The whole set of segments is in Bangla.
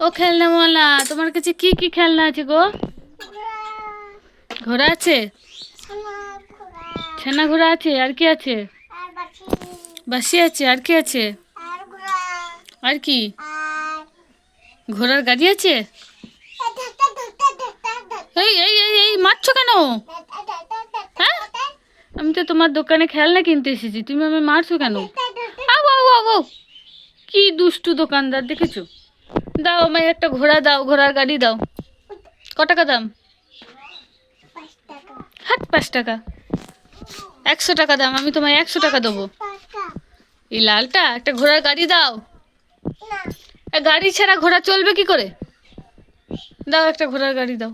ও খেলনাওয়ালা, তোমার কাছে কি কি খেলনা আছে গো? ঘোড়া আছে, ছানা ঘোড়া আছে, আর কি আছে? বাসি আছে, আর কি আছে? আর কি? ঘোড়ার গাড়ি আছে? এই এই এই এই মারছো কেন? হ্যাঁ, আমি তো তোমার দোকানে খেলনা কিনতে এসেছি, তুমি আমি মারছো কেন? আও আও আও আও, কি দুষ্টু দোকানদার দেখেছো। দাও আমায় একটা ঘোড়া দাও, ঘোড়ার গাড়ি দাও। ক টাকা দাম? হাট 5 টাকা, 100 টাকা দাম, আমি তোমায় 100 টাকা দেবো। এই লালটা একটা ঘোড়ার গাড়ি দাও। গাড়ি ছাড়া ঘোড়া চলবে কি করে? দাও একটা ঘোড়ার গাড়ি দাও।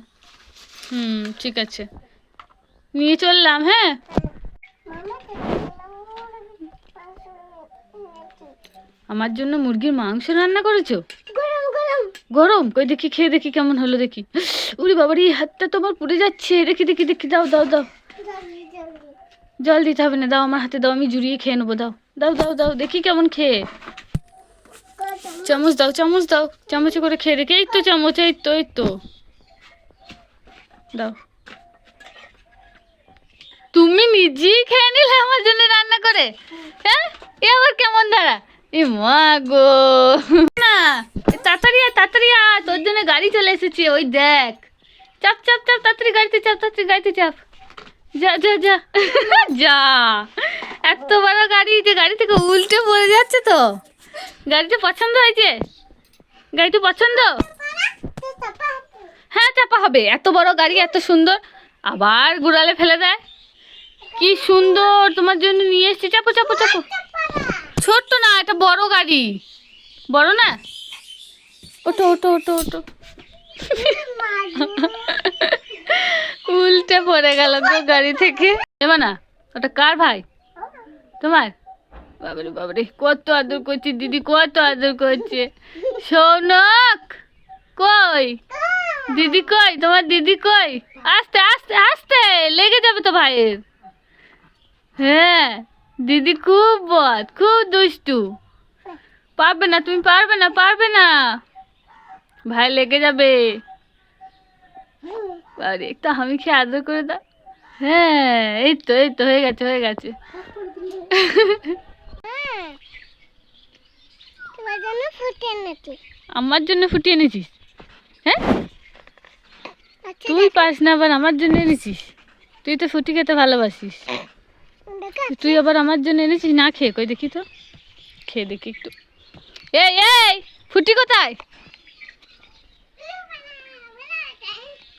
ঠিক আছে, নিয়ে চললাম। হ্যাঁ, আমার জন্য মুরগির মাংস রান্না করেছো? গরম? কই দেখি, খেয়ে দেখি কেমন হলো দেখি। উরি বাবারি, হাতটা তোমার পুড়ে যাচ্ছে। দেখি দেখি দেখি, দাও দাও দাও। জল দিতে হবে না, দাও আমার হাতে দাও, আমি জুড়িয়ে খেয়ে নেবো। দাও দাও দাও দাও, দেখি কেমন খেয়ে। চামচ দাও, চামচ দাও, চামচে করে খেয়ে দেখি। এই তো চামচ, এই তো এই তো, দাও। তুমি নিজেই খেয়ে নিলে আমার জন্য রান্না করে? হ্যাঁ, এ আবার কেমন ধারা? এ মা গো, না তাড়াতাড়ি আয়, তাড়াতাড়ি আয়, তোর জন্য গাড়ি চলে এসেছে, ওই দেখ। চাপ চাপ চাপ, তাড়াতাড়ি গাড়িতে চাপ, তাড়াতাড়ি গাড়িতে চাপ। যা যা যা যা, এত বড় গাড়ি যে গাড়ি থেকে উল্টে পড়ে যাচ্ছে তো। গাড়িটা পছন্দ হয়েছে? গাড়িটা পছন্দ? হ্যাঁ, চাপা হবে, এত বড় গাড়ি, এত সুন্দর, আবার গুড়ালে ফেলে দেয়। কি সুন্দর, তোমার জন্য নিয়ে এসেছি, চাপো চাপো চাপো। ছোট্ট না, এটা বড় গাড়ি, বড় না। ওটো ওটো ওটো ওটো। উল্টে পড়ে গেল গো গাড়ি থেকে। এবার না, ওটা কার ভাই? তোমার? বাবারে বাবারে, কত আদর করছে দিদি, কত আদর করছে। সৌনক কই? দিদি কই? তোমার দিদি কই? আস্তে আস্তে আস্তে, লেগে যাবে তো ভাইয়ের। হ্যাঁ, দিদি খুব বদ, খুব দুষ্টু। পারবে না, তুমি পারবে না, পারবে না, ভাই লেগে যাবে। আরে একটু আমি খেয়ে আদর করে দাও। হ্যাঁ, এই তো এই তো, হয়ে গেছে হয়ে গেছে। আমার জন্য ফুটিয়ে এনেছিস? হ্যাঁ, তুই পাস না, আবার আমার জন্য এনেছিস? তুই তো ফুটি খেতে ভালোবাসিস, তুই আবার আমার জন্য এনেছিস না খেয়ে? কই দেখি তো, খেয়ে দেখি একটু। এই এই, ফুটি কোথায়?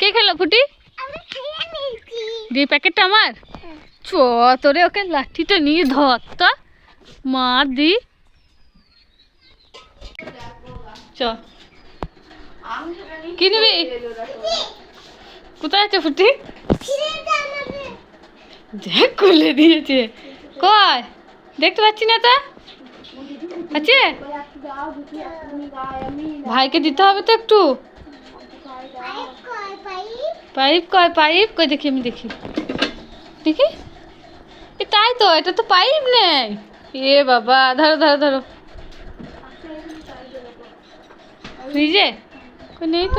কে খেলো ফুটি? দিয়ে প্যাকেটটা আমার? চ তোরে, ওকে লাঠিটা নিয়ে ধর তো, মার দি। চ, কি নিবি? কোথায় আছে ফুটি? দেখ, খুলে দিয়েছে। কয়, দেখতে পাচ্ছি না তো। আছে, ভাইকে দিতে হবে তো একটু। পাইপ কয়? পাইপ কই দেখি, আমি দেখি দেখি। তাই তো, এটা তো পাইপ নেই। এ বাবা, ধরো ধরো ধরো। ফ্রিজে কই নেই তো।